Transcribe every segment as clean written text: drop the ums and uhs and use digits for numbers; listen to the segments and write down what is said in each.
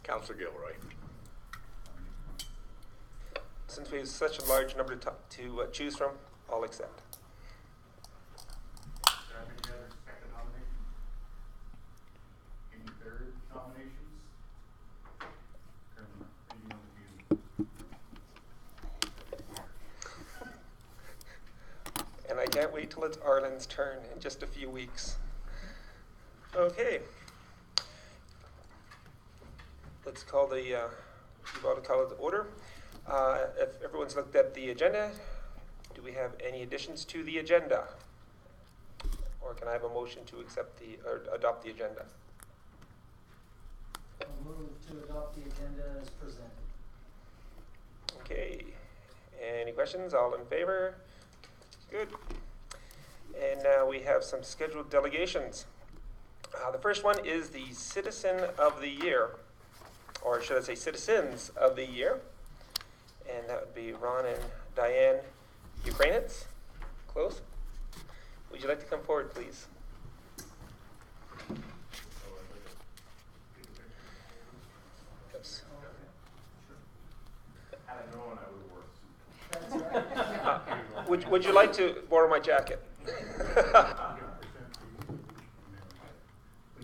Councillor Gilroy. Since we have such a large number to choose from, I'll accept. Any other second nomination? Any third nominations? And I can't wait till it's Arlen's turn in just a few weeks. Okay. Let's call the, you've ought to call it the order. If everyone's looked at the agenda, do we have any additions to the agenda? Or can I have a motion to accept or adopt the agenda? I'll move to adopt the agenda as presented. Okay. Any questions? All in favor? Good. And now we have some scheduled delegations. The first one is the Citizen of the Year, or should I say Citizens of the Year. And that would be Ron and Diane Ukrainets. Close. Would you like to come forward, please? Oops. Had I known, I would have worked. That's right. Would you like to borrow my jacket? We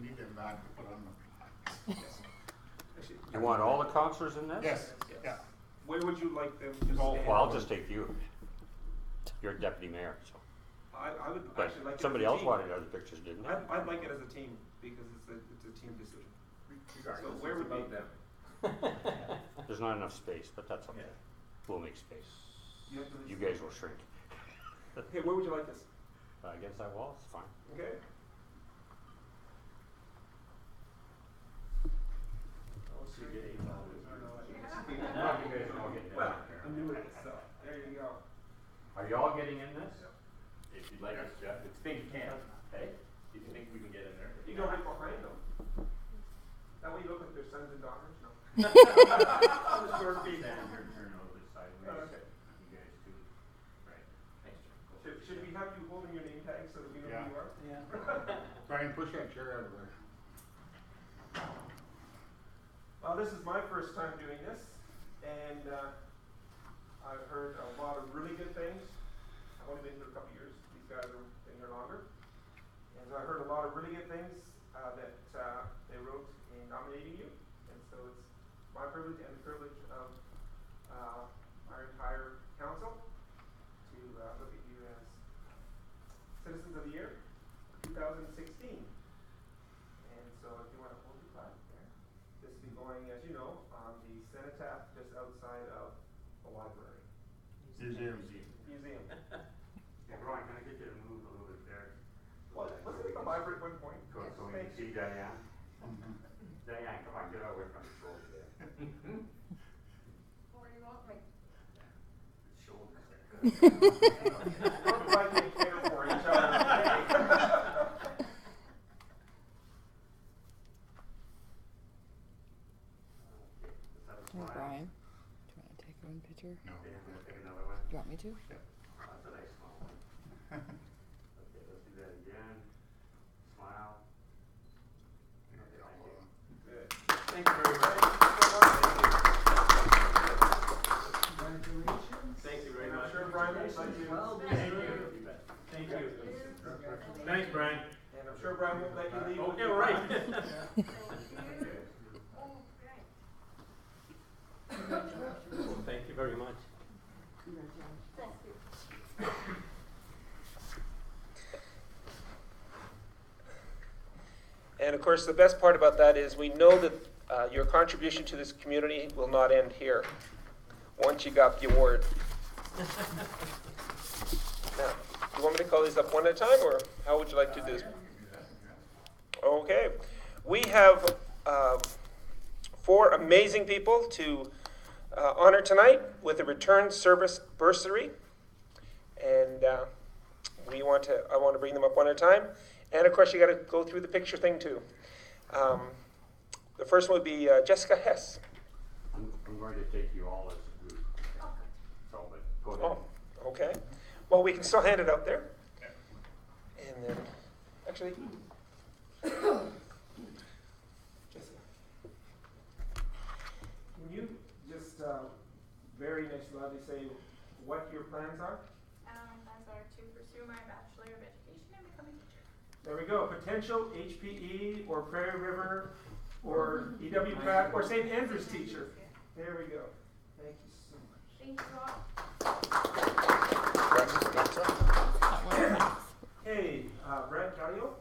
need them back to put on the. You want all the councillors in this? Yes, yeah. Where would you like them to Well, stand? Well, I'll just take you. You're deputy mayor, so. I would But actually like it somebody as a else team. wanted other pictures, didn't they? I'd like it as a team because it's a team decision. So where would be them? There's not enough space, but that's okay. We'll make space. You guys will shrink. Okay, where would you like this? Against that wall, it's fine. Okay. Well, I'm new at this, so there you go. Are you all getting in this? If you'd like us, Jeff, if you think you can, hey, if you think we can get in there. You go right behind them. That way you look like their sons and daughters. No. I'll just sort of be there. Turn over this sideways. Oh, okay. You guys too. Right. Thanks, Jeff. Should we have you holding your name tag so that we know Yeah. who you are? Yeah. Brian, push that chair out of there. Well, this is my first time doing this, and I've heard a lot of really good things. I've only been here a couple years. These guys have been here longer. And so I heard a lot of really good things that they wrote in nominating you. And so it's my privilege and the privilege of our entire council to look at you as Citizens of the Year 2016. And so if you want to hold your flag there, this will be going, as you know, on the cenotaph just outside of the library. Museum. Museum. Yeah, Brian, can I get you to move a little bit there? Well, wasn't it the library at one point? So we can see Diane. Diane, come on, get away from the shoulder there. Where do you want me? Shoulders there. We're providing care for each other today. Hey, Brian, do you want to take one picture? No. Okay, I'm gonna take another one. Do you want me to? That's a nice small one. Okay, let's do that again. Smile. Okay, thank you. Good. Thank you very much. Congratulations. Thank you very And I'm much. sure Brian will let you. Well Thank deserved. you. Thank you. Congratulations. Thanks, Brian. And I'm sure Brian won't let you leave. Okay, all right. Thank you very much. Thank you. And of course, the best part about that is we know that your contribution to this community will not end here once you got the award. Now, do you want me to call these up one at a time, or how would you like to do this? Okay. We have 4 amazing people to honor tonight with a return service bursary. And I want to bring them up one at a time. And of course, you got to go through the picture thing too. The first one would be Jessica Hess. I'm going to take you all as a group. So, but go ahead. Oh, okay. Well, we can still hand it out there. And then, actually, Jessica. say what your plans are? My plans are to pursue my Bachelor of Education and become a teacher. There we go. Potential HPE or Prairie River or EW Pratt or St. Andrews teacher. There we go. Thank you so much. Thank you all. Hey, Brent Callio.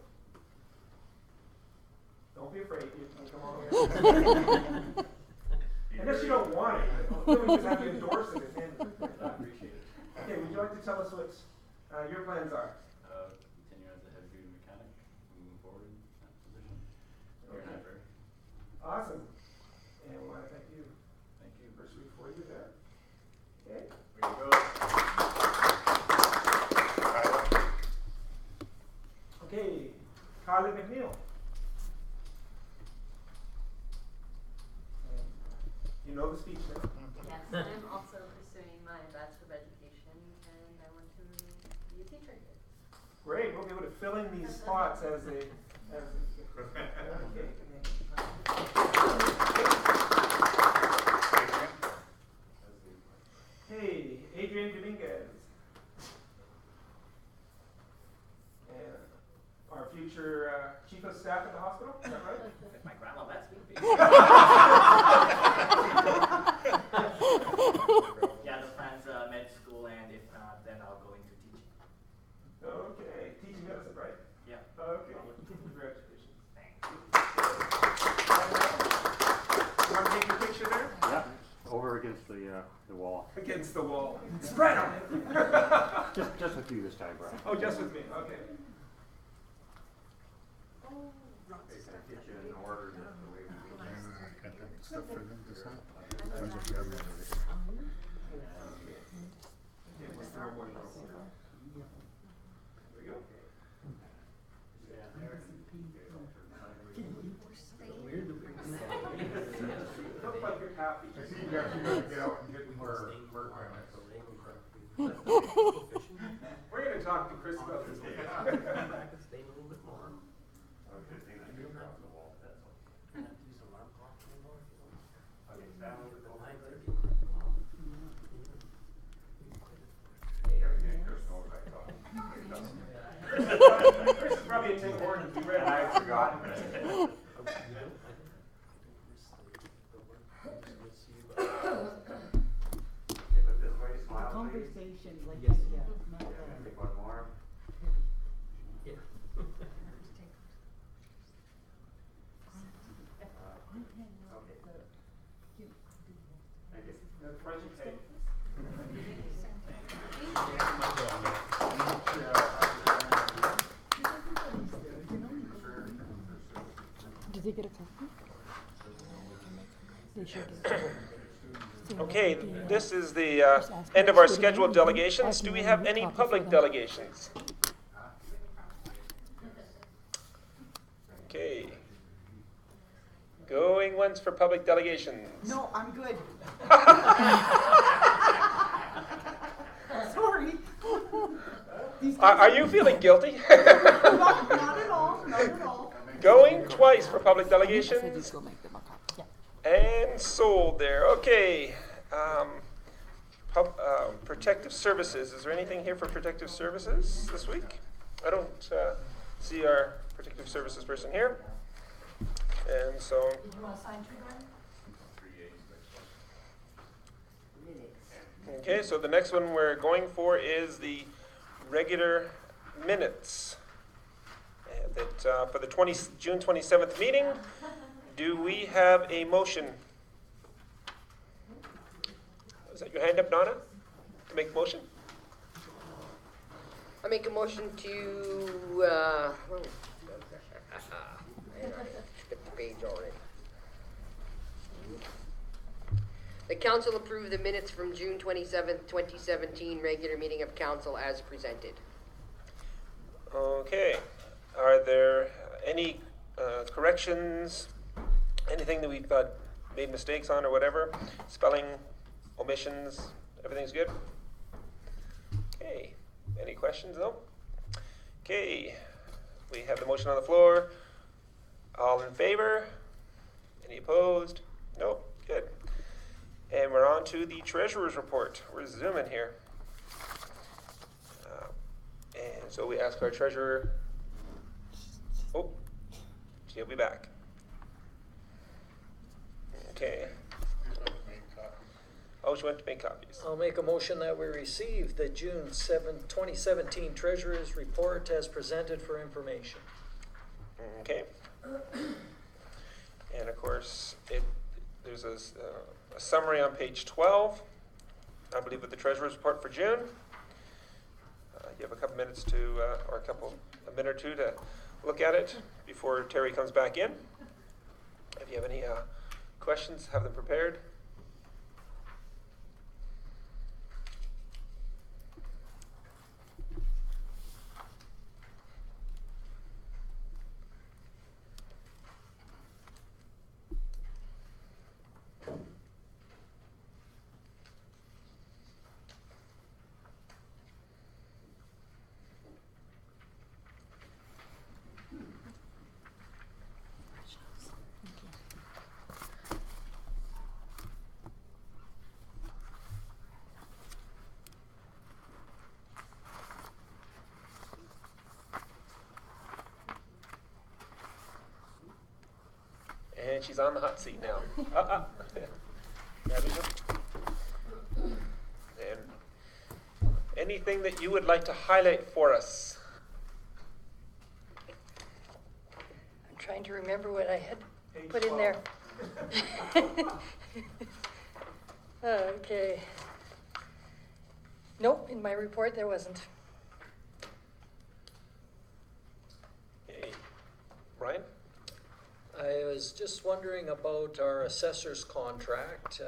Don't be afraid. You can come on over. Unless you don't want it. Then we just have to endorse it at the end. I appreciate it. Okay, would you like to tell us what your plans are? Continue as a heavy duty mechanic, moving forward in that position. Here in Okay. Asbury. Awesome. And we want to thank you Thank you. for sweet for you there. Okay. Way to go. Okay, Carly McNeil. And you know the speech now. Yes, I'm also pursuing my Bachelor of Education and I want to be a teacher here. Great, we'll be able to fill in these spots as they. Hey, Adrian Dominguez. And our future chief of staff at the hospital, is that right? If my grandma lets me. Yeah, the plan's med school, and if not, then I'll go into teaching. Okay, teaching medicine, right? Yeah. Okay, congratulations. Thanks. You want to take your picture there? Yeah, over against the wall. Against the wall. Spread on it. Just with you this time, Brian. Oh, just with me, okay. Get you in order the way we Stuff for them to sign. Yeah, we'll throw one out. There we go. Look like you're happy. I see you actually gotta get out and get more work on it. We're gonna talk to Chris about this later. Okay, thing I do across the wall, that's all. Okay, stand over the line. Everything Chris knows I thought. Chris is probably a Tim Hortons. He read I forgot. Okay, but this way, smile, please. Conversation, like, Yes. yeah, not Yeah, that. take one more. Okay. Thank you. That's right, you take. Did they get a copy? They sure did. Okay, this is the end of our scheduled delegations. Do we have any public delegations? Okay. Going once for public delegations. No, I'm good. Sorry. These Are guys you feeling guilty? not at all, not at all. Going twice for public Said delegations he's gonna make them a copy. and sold there. Okay. Protective services. Is there anything here for protective services this week? I don't see our protective services person here. And so, Did you want to sign two, Brian? okay, so the next one we're going for is the regular minutes. That for the June 27th meeting. Do we have a motion? Is that your hand up, Donna? To make a motion? I make a motion to, skipped the page already. The council approved the minutes from June 27th, 2017 regular meeting of council as presented. Okay. Are there any corrections? Anything that we've made mistakes on or whatever? Spelling, omissions, everything's good? Okay. Any questions? No? Okay. We have the motion on the floor. All in favor? Any opposed? Nope. Good. And we're on to the treasurer's report. We're zooming here. And so we ask our treasurer, oh, she'll be back. Okay. Oh, she went to make copies. I'll make a motion that we receive the June 7, 2017 Treasurer's Report as presented for information. Okay. And of course, there's a summary on page 12, I believe, with the treasurer's report for June. You have a couple minutes to, or a minute or two to look at it before Terry comes back in. If you have any questions, have them prepared. And she's on the hot seat now. And anything that you would like to highlight for us? I'm trying to remember what I had Page put in 12. there. Okay. Nope, in my report there wasn't. Okay. Brian? I was just wondering about our assessor's contract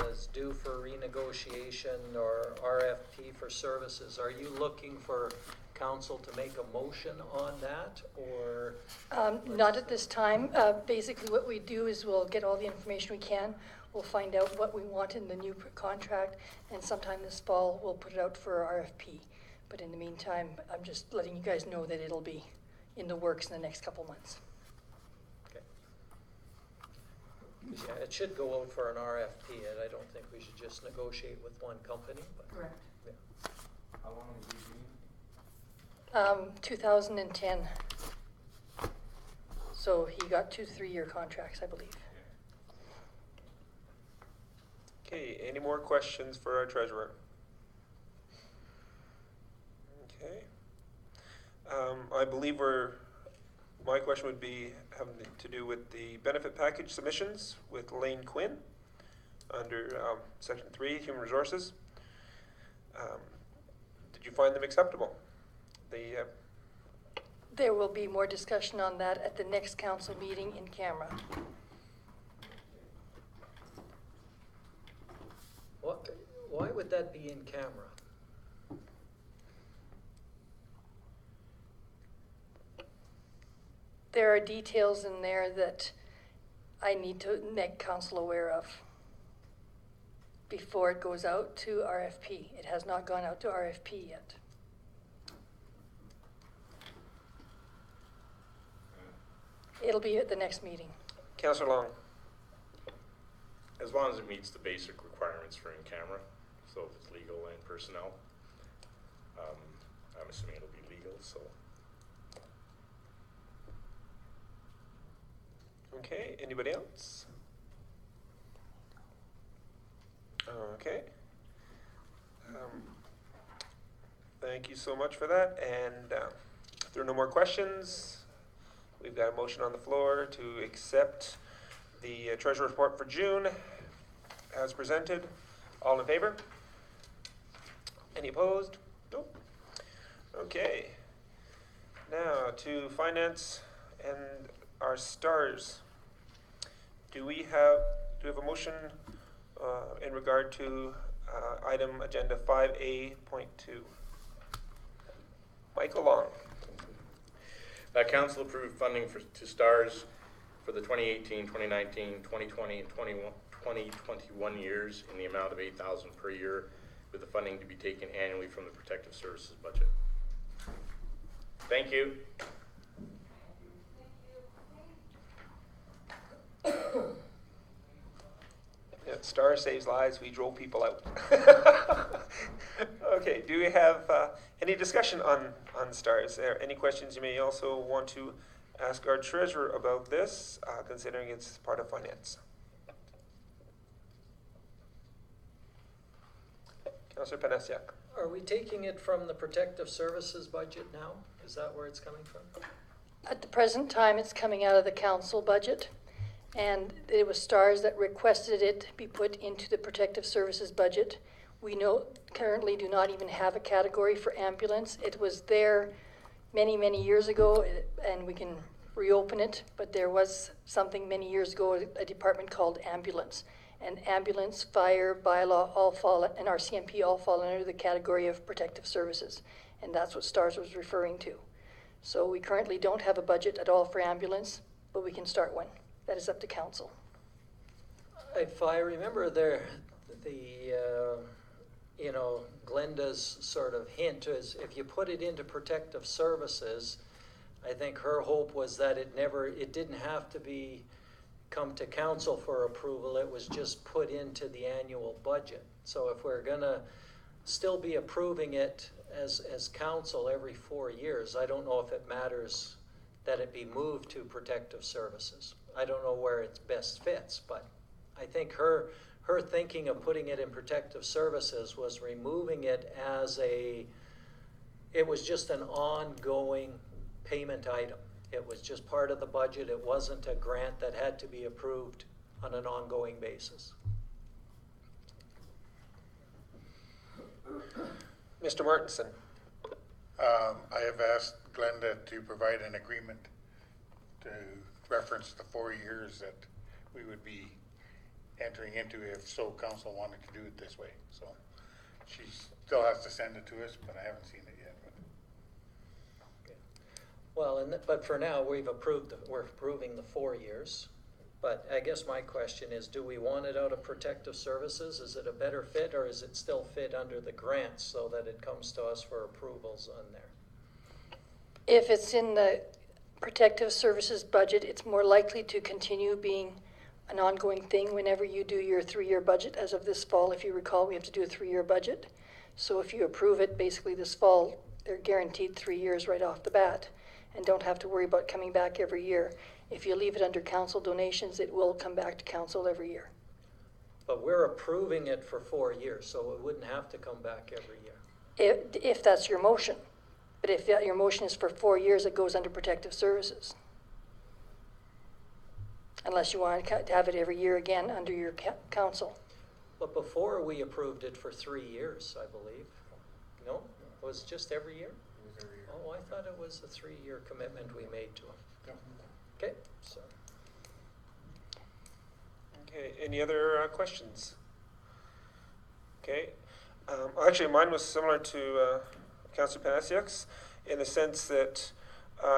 is due for renegotiation or RFP for services. Are you looking for council to make a motion on that, or? Not at this time. Basically what we do is we'll get all the information we can. We'll find out what we want in the new contract, and sometime this fall we'll put it out for RFP. But in the meantime, I'm just letting you guys know that it'll be in the works in the next couple months. Yeah, it should go out for an RFP, and I don't think we should just negotiate with one company. But Correct. yeah. How long has he been? 2010. So he got 2 3-year contracts, I believe. Okay, any more questions for our treasurer? Okay. I believe my question would be having to do with the benefit package submissions with Lane Quinn under Section 3, Human Resources. Did you find them acceptable? There will be more discussion on that at the next council meeting in camera. Why would that be in camera? There are details in there that I need to make council aware of before it goes out to RFP. It has not gone out to RFP yet. It'll be at the next meeting. Councillor Long. As long as it meets the basic requirements for in-camera, so if it's legal and personnel, I'm assuming it'll be legal, so. Okay, anybody else? Okay. Thank you so much for that, and if there are no more questions, we've got a motion on the floor to accept the treasurer's report for June as presented. All in favor? Any opposed? Nope. Okay. Now to finance and our stars. Do we have a motion in regard to item agenda 5A.2? Michael Long. Council approved funding to STARS for the 2018, 2019, 2020, and 2021 years in the amount of $8,000 per year, with the funding to be taken annually from the Protective Services budget. Thank you. Star saves lives, we drove people out. Okay, do we have any discussion on STARS? Is there any questions you may also want to ask our treasurer about this, considering it's part of finance? Councillor Panasiak. Are we taking it from the protective services budget now? Is that where it's coming from? At the present time, it's coming out of the council budget, and it was STARS that requested it be put into the protective services budget. We currently do not even have a category for ambulance. It was there many, many years ago, and we can reopen it, but there was something many years ago, a department called ambulance. And ambulance, fire, bylaw, all fall, and RCMP all fall under the category of protective services. And that's what STARS was referring to. So we currently don't have a budget at all for ambulance, but we can start one. That is up to council. If I remember Glenda's sort of hint is if you put it into protective services, I think her hope was that it didn't have to come to council for approval. It was just put into the annual budget. So if we're gonna still be approving it as council every 4 years, I don't know if it matters that it be moved to protective services. I don't know where it best fits, but I think her thinking of putting it in protective services was removing it it was just an ongoing payment item. It was just part of the budget. It wasn't a grant that had to be approved on an ongoing basis. Mr. Martinson. I have asked Glenda to provide an agreement to reference the 4 years that we would be entering into if council wanted to do it this way. So she still has to send it to us, but I haven't seen it yet. Well, but for now, we're approving the 4 years. But I guess my question is, do we want it out of protective services? Is it a better fit, or is it still fit under the grants so that it comes to us for approvals on there? If it's in the protective services budget, it's more likely to continue being an ongoing thing whenever you do your 3-year budget. As of this fall, if you recall, we have to do a 3-year budget. So if you approve it, basically this fall, they're guaranteed 3 years right off the bat and don't have to worry about coming back every year. If you leave it under council donations, it will come back to council every year. But we're approving it for 4 years, so it wouldn't have to come back every year. If that's your motion. But if your motion is for 4 years, it goes under protective services. Unless you want to have it every year again under your council. But before we approved it for 3 years, I believe. No? It was just every year? Oh, I thought it was a 3-year commitment we made to them. Okay, so. Okay, any other questions? Okay, actually mine was similar to Councillor Panasiak's in the sense that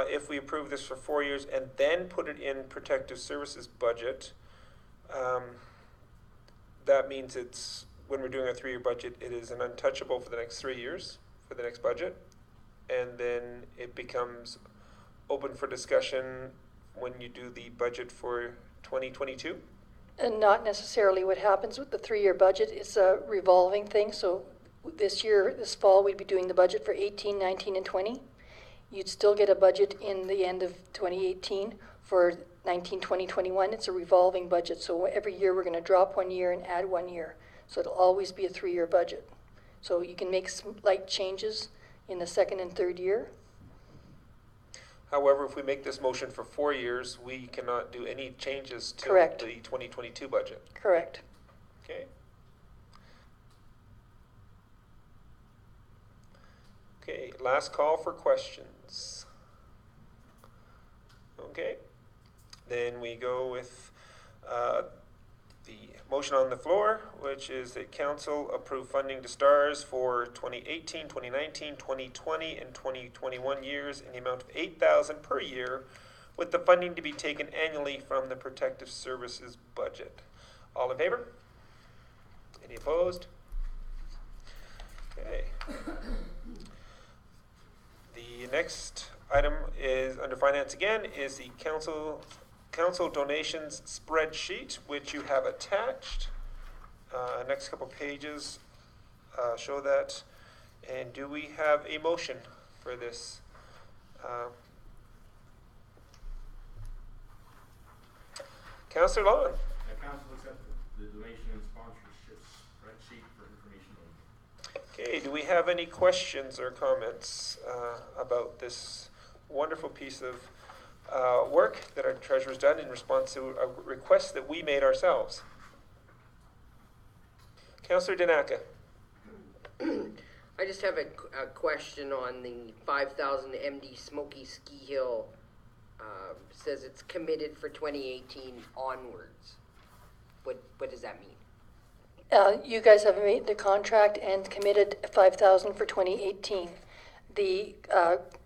if we approve this for 4 years and then put it in protective services budget, that means it's, when we're doing a 3-year budget, it is an untouchable for the next 3 years for the next budget, and then it becomes open for discussion when you do the budget for 2022? And not necessarily. What happens with the 3-year budget is a revolving thing. So this fall, we'd be doing the budget for 18, 19, and 20. You'd still get a budget in the end of 2018 for 19, 20, 21. It's a revolving budget. So every year we're going to drop 1 year and add 1 year. So it'll always be a 3-year budget. So you can make slight changes in the 2nd and 3rd year. However, if we make this motion for 4 years, we cannot do any changes to Correct. the 2022 budget. Correct. Okay. Okay, last call for questions. Okay, then we go with the motion on the floor, which is that council approve funding to STARS for 2018, 2019, 2020, and 2021 years in the amount of $8,000 per year, with the funding to be taken annually from the protective services budget. All in favor? Any opposed? Okay. The next item is under finance again, is the council donations spreadsheet, which you have attached. Next couple pages show that. And do we have a motion for this? Councillor Long. Council accept the donation and sponsorship spreadsheet for information only. Okay, do we have any questions or comments about this wonderful piece of work that our treasurer's done in response to a request that we made ourselves? Councillor Danaka. I just have a question on the 5,000 MD Smoky Ski Hill. Says it's committed for 2018 onwards. What does that mean? You guys have made the contract and committed 5,000 for 2018. The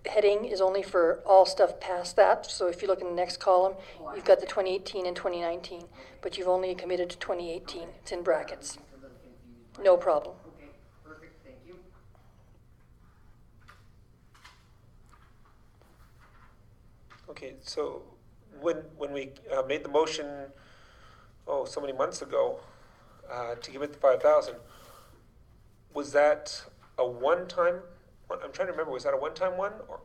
heading is only for all stuff past that. So if you look in the next column, you've got the 2018 and 2019, but you've only committed to 2018. It's in brackets. No problem. Okay, perfect, thank you. Okay, so when we made the motion, so many months ago, to commit the 5,000, was that a one-time? I'm trying to remember. Was that a one-time one, or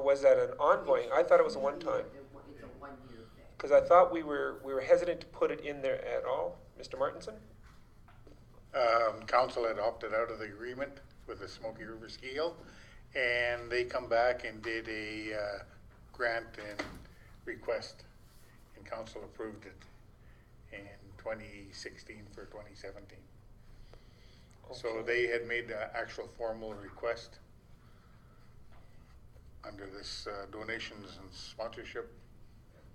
was that an ongoing? I thought it was a one-time. It's a one-year thing. Because I thought we were hesitant to put it in there at all. Mr. Martinson. Council had opted out of the agreement with the Smoky River Ski Hill, and they come back and did a grant and request, and council approved it in 2016 for 2017. So they had made the actual formal request under this donations and sponsorship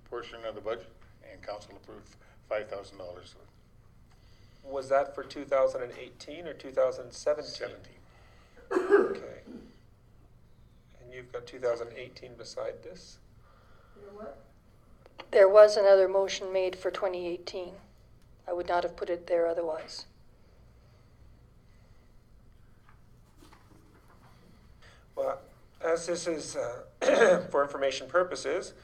portion of the budget, and council approved $5,000 of it. Was that for 2018 or 2017? 17. Okay. And you've got 2018 beside this? There was another motion made for 2018. I would not have put it there otherwise. Well, as this is for information purposes,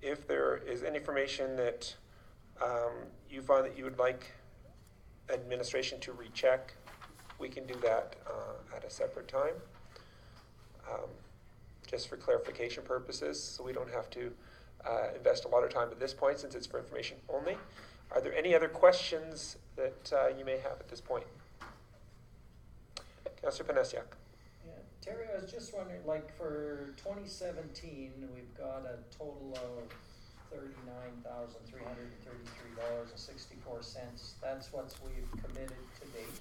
if there is any information that you find that you would like administration to recheck, we can do that at a separate time, just for clarification purposes, so we don't have to invest a lot of time at this point since it's for information only. Are there any other questions that you may have at this point? Councillor Panasiak. Yeah, Terry, I was just wondering, like for 2017, we've got a total of $39,333.64. That's what we've committed to date.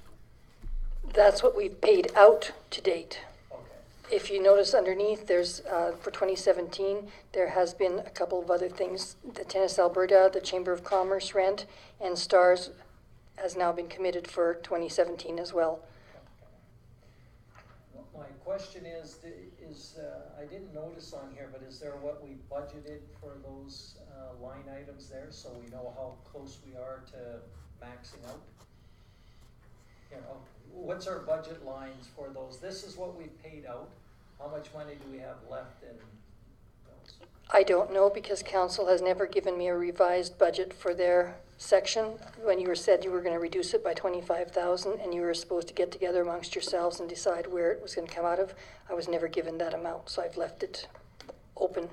That's what we've paid out to date. Okay. If you notice underneath, there's, for 2017, there has been a couple of other things. The Tennis Alberta, the Chamber of Commerce rent, and STARS has now been committed for 2017 as well. My question is I didn't notice on here, but is there what we budgeted for those line items there, so we know how close we are to maxing out? You know, what's our budget lines for those? This is what we've paid out. How much money do we have left in those? I don't know because council has never given me a revised budget for their section. When you said you were going to reduce it by 25,000 and you were supposed to get together amongst yourselves and decide where it was going to come out of, I was never given that amount, so I've left it open.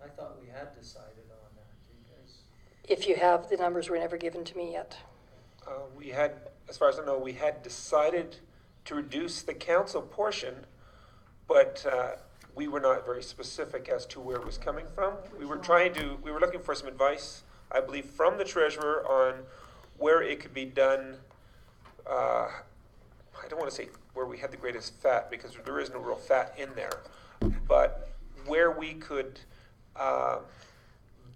I thought we had decided on that, you guys. If you have, the numbers were never given to me yet. We had, as far as I know, we had decided to reduce the council portion, but we were not very specific as to where it was coming from. We were looking for some advice, I believe, from the treasurer on where it could be done. I don't want to say where we had the greatest fat because there is no real fat in there, but where we could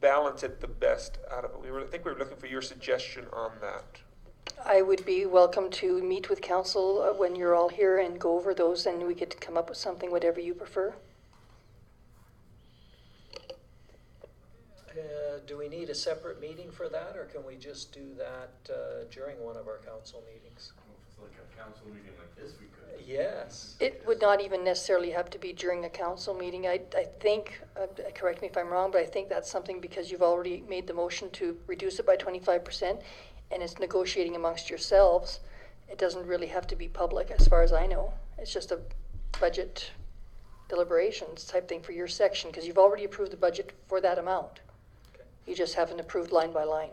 balance it the best out of it. I think we were looking for your suggestion on that. I would be welcome to meet with council when you're all here and go over those, and we could come up with something, whatever you prefer. Do we need a separate meeting for that, or can we just do that during one of our council meetings? It's like a council meeting like this, we could. Yes. It would not even necessarily have to be during a council meeting. I think, correct me if I'm wrong, but I think that's something because you've already made the motion to reduce it by 25%, and it's negotiating amongst yourselves. It doesn't really have to be public, as far as I know. It's just a budget deliberations type thing for your section, because you've already approved the budget for that amount. Okay. You just haven't approved line by line.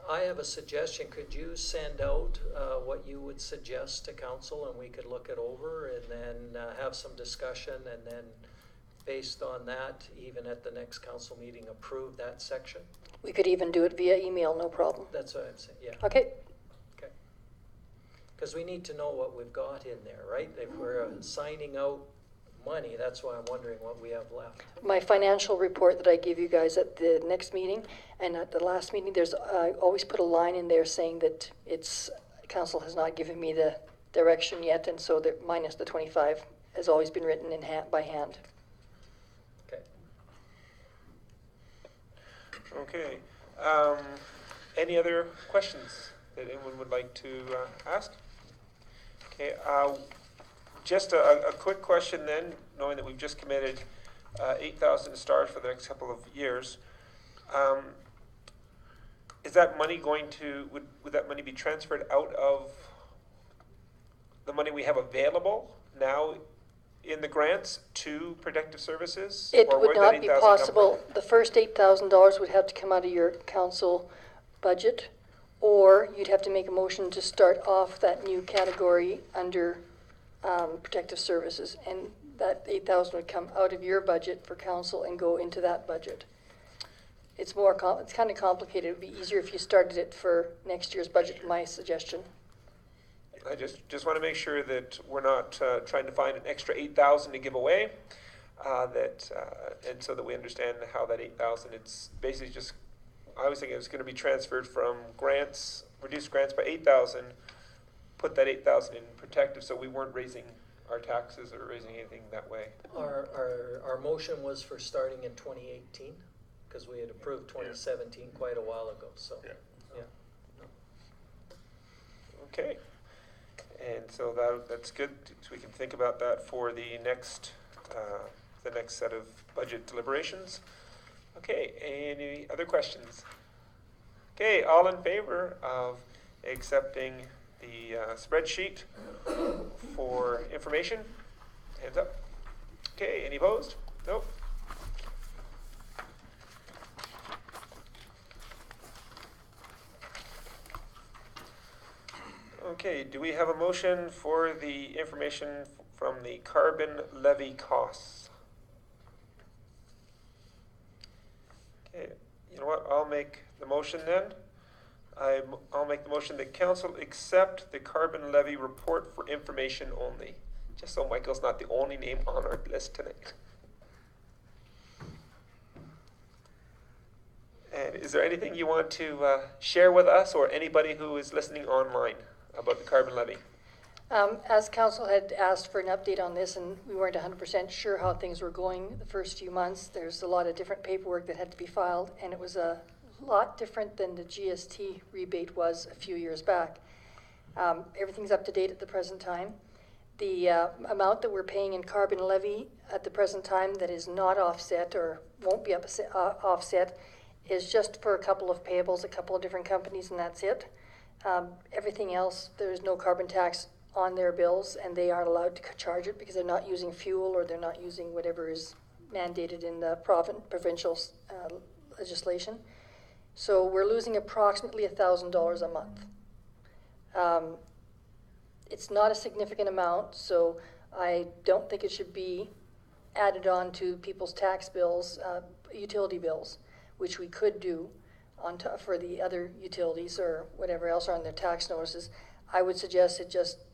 I have a suggestion. Could you send out what you would suggest to council, and we could look it over and then have some discussion, and then based on that, even at the next council meeting, approve that section? We could even do it via email, no problem. That's what I'm saying, yeah. Okay. Okay. Because we need to know what we've got in there, right? If we're signing out money, that's why I'm wondering what we have left. My financial report that I give you guys at the next meeting and at the last meeting, there's I always put a line in there saying that it's council has not given me the direction yet, and so the minus the 25 has always been written in by hand. Okay. Okay. Any other questions that anyone would like to ask? Okay. Just a quick question then, knowing that we've just committed 8,000 to stars for the next couple of years. Is that money going to, would that money be transferred out of the money we have available now in the grants to protective services? It Or would where'd that not be 8,000 come possible. The first $8,000 would have to come out of your council budget, or you'd have to make a motion to start off that new category under protective services, and that 8,000 would come out of your budget for council and go into that budget. It's more it's kind of complicated. It would be easier if you started it for next year's budget, my suggestion. I just want to make sure that we're not trying to find an extra 8,000 to give away, and so that we understand how that 8,000, it's basically just, I was thinking it was going to be transferred from grants, reduced grants by 8,000, put that 8,000 in protective, so we weren't raising our taxes or raising anything that way. Our motion was for starting in 2018, because we had approved 2017 quite a while ago, so, yeah. Okay, and so that's good, so we can think about that for the next set of budget deliberations. Okay, any other questions? Okay, all in favor of accepting the spreadsheet for information? Hands up. Okay, any opposed? Nope. Okay, do we have a motion for the information from the carbon levy costs? Okay, you know what, I'll make the motion then. I'll make the motion that council accept the carbon levy report for information only, just so Michael's not the only name on our list tonight. And is there anything you want to share with us or anybody who is listening online about the carbon levy? As council had asked for an update on this, and we weren't 100% sure how things were going the first few months, there's a lot of different paperwork that had to be filed, and it was a lot different than the GST rebate was a few years back. Everything's up to date at the present time. The amount that we're paying in carbon levy at the present time that is not offset or won't be offset is just for a couple of payables, a couple of different companies, and that's it. Everything else, there's no carbon tax on their bills, and they aren't allowed to charge it because they're not using fuel or they're not using whatever is mandated in the provincial legislation. So we're losing approximately $1,000 a month. It's not a significant amount, so I don't think it should be added on to people's tax bills, utility bills, which we could do on for the other utilities or whatever else are on their tax notices. I would suggest it just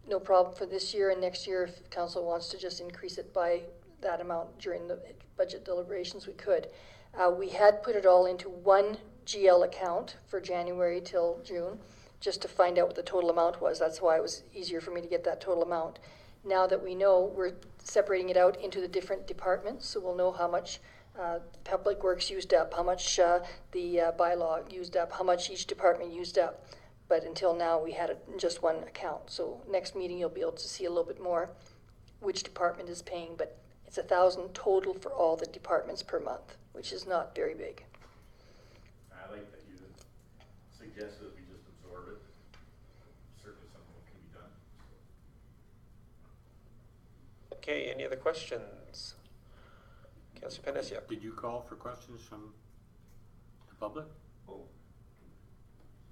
no problem for this year, and next year if council wants to just increase it by that amount during the budget deliberations, we could. We had put it all into one GL account for January till June, just to find out what the total amount was. That's why it was easier for me to get that total amount. Now that we know, we're separating it out into the different departments, so we'll know how much Public Works used up, how much the bylaw used up, how much each department used up. But until now, we had just one account. So next meeting, you'll be able to see a little bit more which department is paying, but it's 1,000 total for all the departments per month, which is not very big. I like that you suggested that we just absorb it. Certainly something that can be done. Okay, any other questions? Councillor Panasia. Did you call for questions from the public? Oh.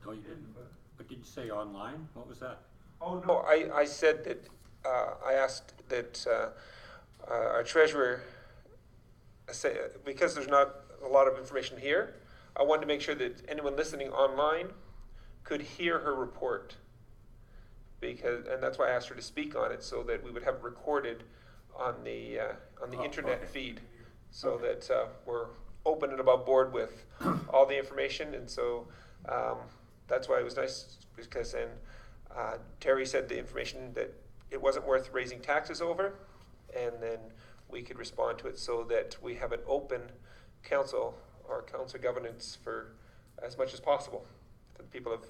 No, you didn't. But did you say online? What was that? Oh, No, I said that, I asked that our treasurer, because there's not a lot of information here, I wanted to make sure that anyone listening online could hear her report. And that's why I asked her to speak on it, so that we would have it recorded on the internet okay. feed, so that we're open and above board with all the information. And so that's why it was nice, because then Terry said the information that it wasn't worth raising taxes over, and then we could respond to it so that we have an open council or council governance for as much as possible for the people of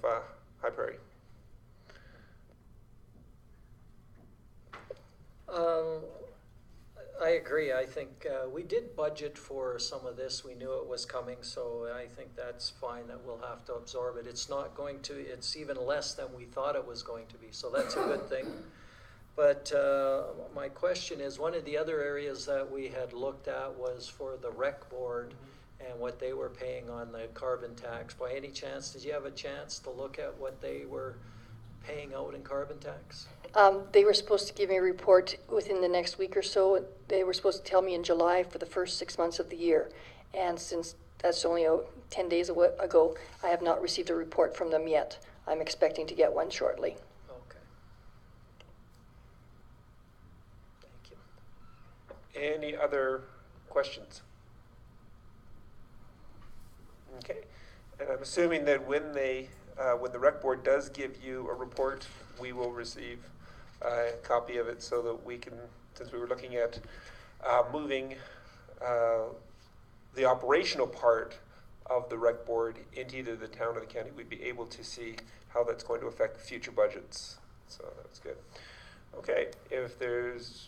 High Prairie. I agree. I think we did budget for some of this. We knew it was coming, so I think that's fine that we'll have to absorb it. It's not going to, it's even less than we thought it was going to be, so that's a good thing. But my question is, one of the other areas that we had looked at was for the rec board and what they were paying on the carbon tax. By any chance, did you have a chance to look at what they were paying out in carbon tax? They were supposed to give me a report within the next week or so. They were supposed to tell me in July for the first 6 months of the year. And since that's only 10 days ago, I have not received a report from them yet. I'm expecting to get one shortly. Okay. Thank you. Any other questions? Okay, and I'm assuming that when the rec board does give you a report, we will receive a copy of it, so that we can, since we were looking at moving the operational part of the rec board into either the town or the county, we'd be able to see how that's going to affect future budgets. So that's good. Okay, if there's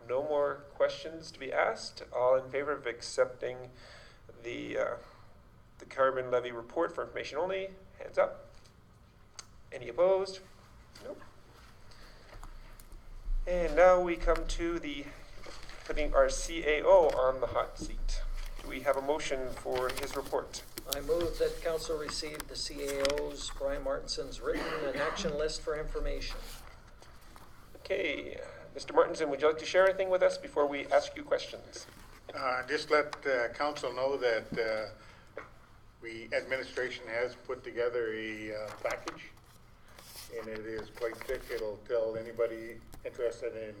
no more questions to be asked, all in favor of accepting the carbon levy report for information only, hands up. Any opposed? Nope. And now we come to putting our CAO on the hot seat. Do we have a motion for his report? I move that council receive the CAO's, Brian Martinson's written and action list for information. Okay, Mr. Martinson, would you like to share anything with us before we ask you questions? Just let council know that administration has put together a package, and it is quite thick. It'll tell anybody interested in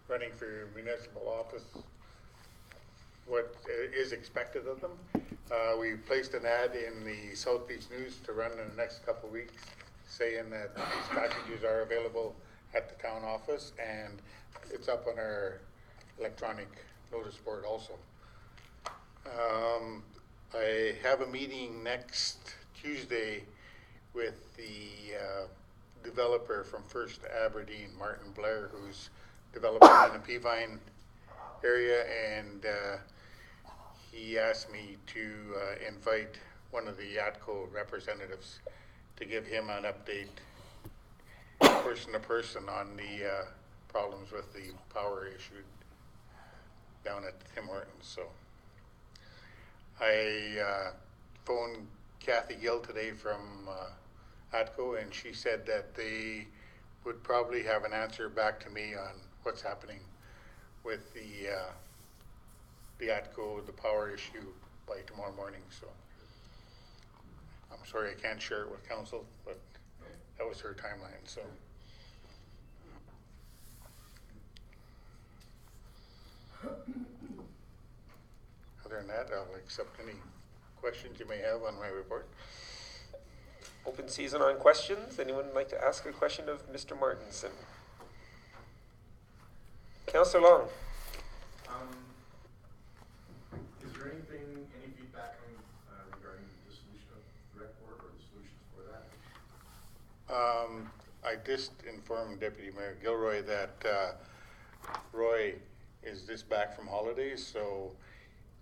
running for municipal office what is expected of them. We placed an ad in the South Beach News to run in the next couple of weeks, saying that these packages are available at the town office, and it's up on our electronic notice board also. I have a meeting next Tuesday with the developer from First Aberdeen, Martin Blair, who's developing in the Peavine area, and he asked me to invite one of the ATCO representatives to give him an update, person to person, on the problems with the power issue down at Tim Hortons. So I phoned Kathy Gill today from ATCO, and she said that they would probably have an answer back to me on what's happening with the ATCO, the power issue, by tomorrow morning. So I'm sorry I can't share it with council, but that was her timeline. So other than that, I'll accept any questions you may have on my report. Open season on questions. Anyone like to ask a question of Mr. Martinson? Councillor Long. Is there any feedback regarding the dissolution of the rec board or the solutions for that? I just informed Deputy Mayor Gilroy that Roy is just back from holidays, so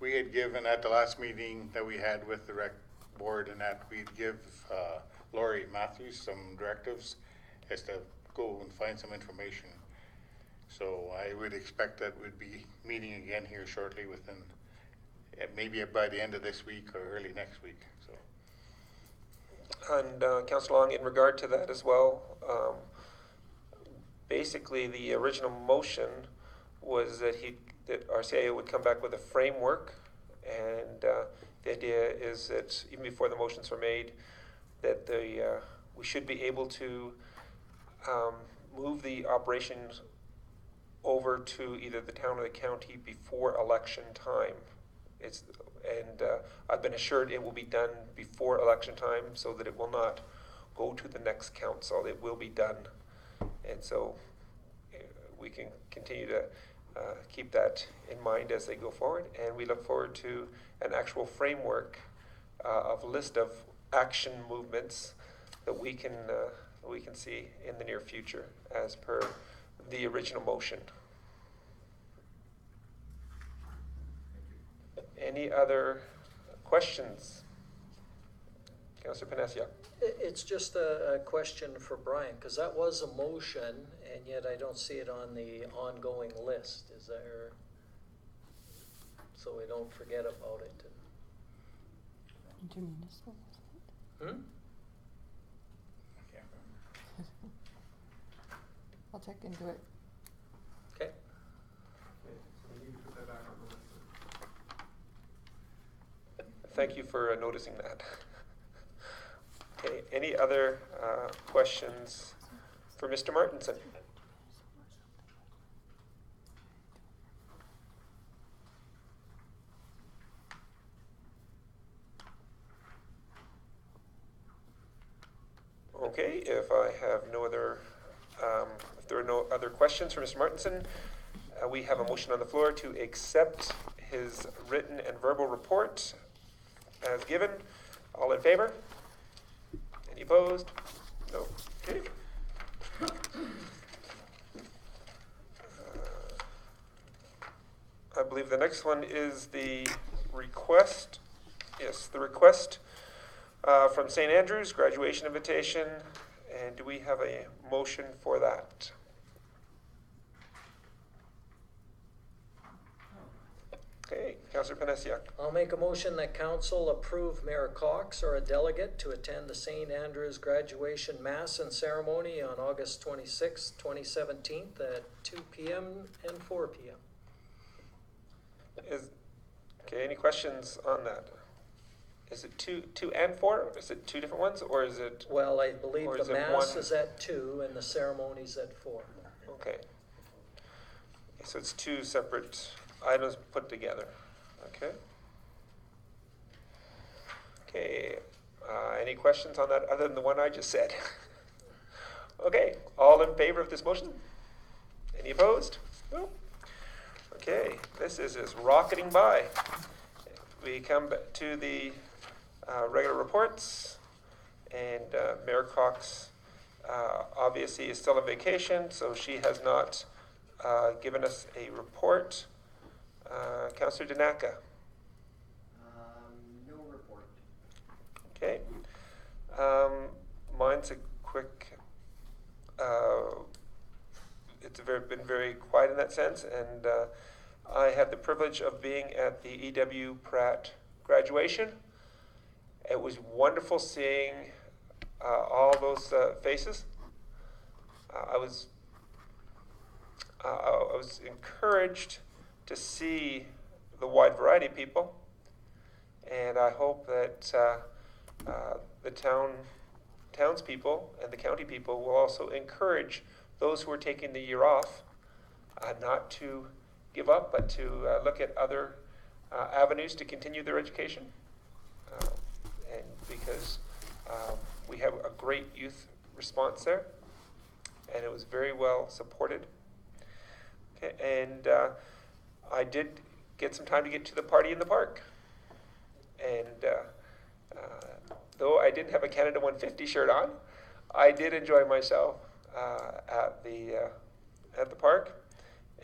we had given at the last meeting that we had with the rec board and that we'd give Lori Matthews some directives as to go and find some information. So I would expect that we'd be meeting again here shortly within, maybe by the end of this week or early next week, so. And Councillor Long, in regard to that as well, basically the original motion was that our CIO would come back with a framework, and the idea is that even before the motions were made, that we should be able to move the operations over to either the town or the county before election time. I've been assured it will be done before election time so that it will not go to the next council. It will be done. And so we can continue to keep that in mind as they go forward. And we look forward to an actual framework of list of action movements that we can see in the near future as per the original motion. Any other questions? Councillor Panessiak. It's just a question for Brian, because that was a motion, and yet I don't see it on the ongoing list. Is there, so we don't forget about it? Intermunicipal, wasn't it? I'll check into it. Okay. Okay, so we need to put that back on the list. Thank you for noticing that. Okay, any other questions for Mr. Martinson? Okay, if there are no other questions for Mr. Martinson, we have a motion on the floor to accept his written and verbal report as given. All in favor? Any opposed? No. Okay. I believe the next one is the request. Yes, the request from St. Andrews, graduation invitation. And do we have a motion for that? Okay, Councillor Panessiak. I'll make a motion that council approve Mayor Cox or a delegate to attend the St. Andrews graduation mass and ceremony on August 26, 2017 at 2 p.m. and 4 p.m. Okay, any questions on that? Is it two and 4? Is it two different ones, or is it? Well, I believe or the is it mass one? is at 2 and the ceremony's at 4. Okay. So it's two separate items put together. Okay. Okay. Any questions on that other than the one I just said? Okay. All in favor of this motion? Any opposed? No. Okay. This is just rocketing by. We come back to the regular reports, and Mayor Cox obviously is still on vacation, so she has not given us a report. Councillor Danaka. No report. Okay. Mine's a quick. It's been very quiet in that sense, and I had the privilege of being at the E.W. Pratt graduation. It was wonderful seeing all those faces. I was encouraged to see the wide variety of people, and I hope that the townspeople and the county people will also encourage those who are taking the year off not to give up, but to look at other avenues to continue their education, and because we have a great youth response there, and it was very well supported. Okay, and I did get some time to get to the party in the park, and though I didn't have a Canada 150 shirt on, I did enjoy myself at the park,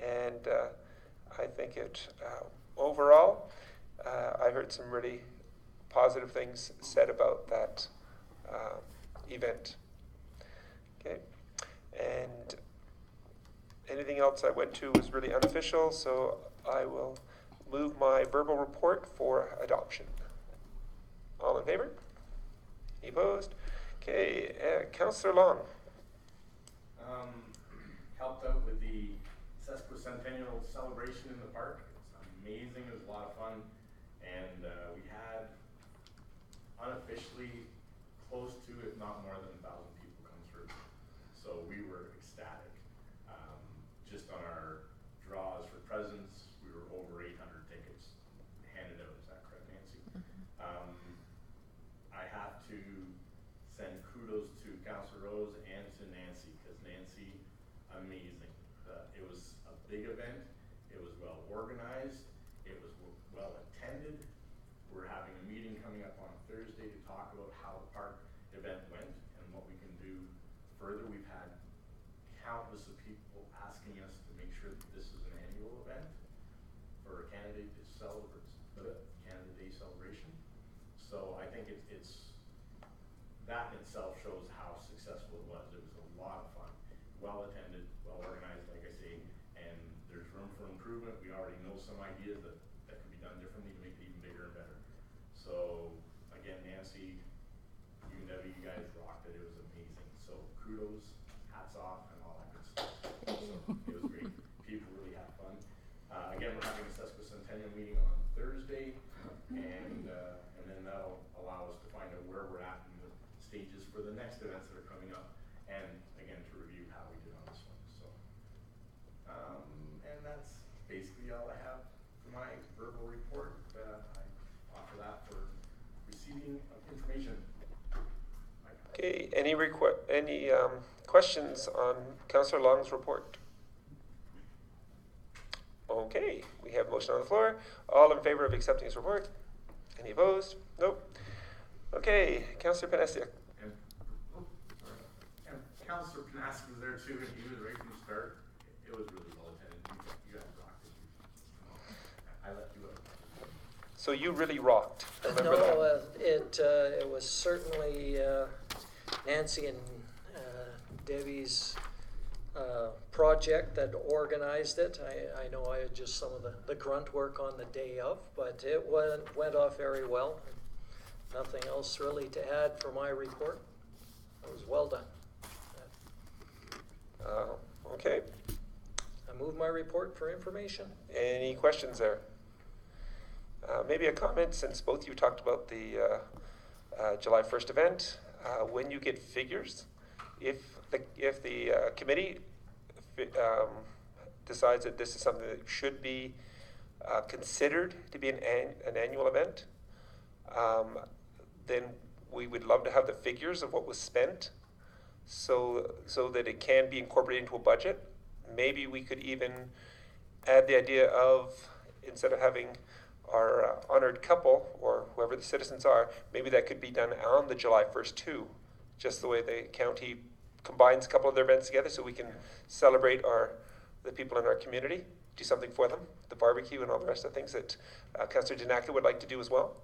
and I think it overall, I heard some really positive things said about that event. Okay, and anything else I went to was really unofficial, so I will move my verbal report for adoption. All in favor? Any opposed? Okay, Councillor Long. Helped out with the sesquicentennial celebration in the park. It's amazing, it was a lot of fun, and we had unofficially close to, if not more than 1,000 people come through. So we were ecstatic. Just on our draws for presents, we were over 800 tickets handed out. Is that correct, Nancy? I have to send kudos to Councillor Rose and to Nancy, because Nancy, amazing. It was a big event. It was well organized. It was well attended. We're having a meeting coming up on Thursday to talk about how the park event went and what we can do further. We've had countless of people asking us to make sure that this is an annual event for a candidate to celebrate the Canada Day celebration. So I think it's that in itself shows how successful it was. It was a lot of fun, well attended, well organized, like I say, and there's room for improvement. We already know some ideas that could be done differently to make it even bigger and better. So again, Nancy, you and Debbie, you guys rocked it. It was amazing. So kudos, hats off, and all that good stuff. So it was great. People really had fun. Again, we're having a sesquicentennial meeting on Thursday, and then that'll allow us to find out where we're at in the stages for the next events that are coming up, and again to review how we did on this one. So, and that's basically all I have for my verbal report. I offer that for receiving of information. Okay, any questions on Councillor Long's report? Okay, we have motion on the floor. All in favor of accepting his report? Any opposed? Nope. Okay, Councillor Panasiak. And Councillor Panask was there too, and he was right from the start. It was really well attended. You guys rocked it. I left you up. So you really rocked. Remember No, that? it was certainly Nancy and Debbie's project that organized it. I know I had just some of the grunt work on the day of, but it went off very well. Nothing else really to add for my report. It was well done. Okay. I move my report for information. Any questions there? Maybe a comment, since both of you talked about the July 1st event. When you get figures, if the committee decides that this is something that should be considered to be an annual event, then we would love to have the figures of what was spent, so that it can be incorporated into a budget. Maybe we could even add the idea of, instead of having our honored couple or whoever the citizens are, maybe that could be done on the July 1st too, just the way the county combines a couple of their events together, so we can celebrate the people in our community, do something for them, the barbecue and all the rest of the things that Councillor Janaka would like to do as well.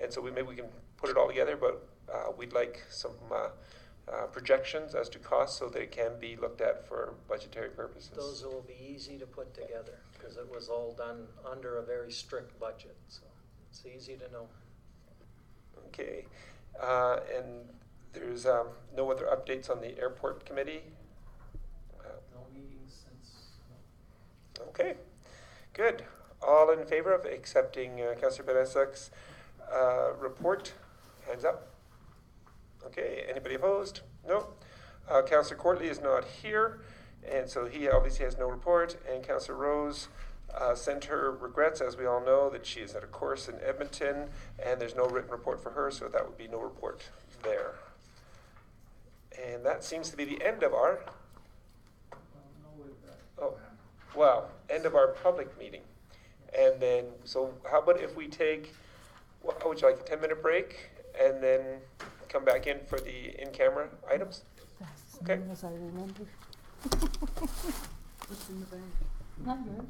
And so maybe we can put it all together, but we'd like some projections as to costs so that it can be looked at for budgetary purposes. Those will be easy to put together because it was all done under a very strict budget, so it's easy to know. Okay, and there's no other updates on the airport committee? No meetings since. Okay, good. All in favor of accepting Councillor Benessak's report? Hands up. Okay, anybody opposed? No. Councillor Courtley is not here, and so he obviously has no report. And Councillor Rose sent her regrets, as we all know, that she is at a course in Edmonton, and there's no written report for her, so that would be no report there. And that seems to be the end of our, end of our public meeting. And then, so how about if we take, would you like a 10-minute break and then come back in for the in-camera items? Okay. As I remember. What's in the bank? Not yours.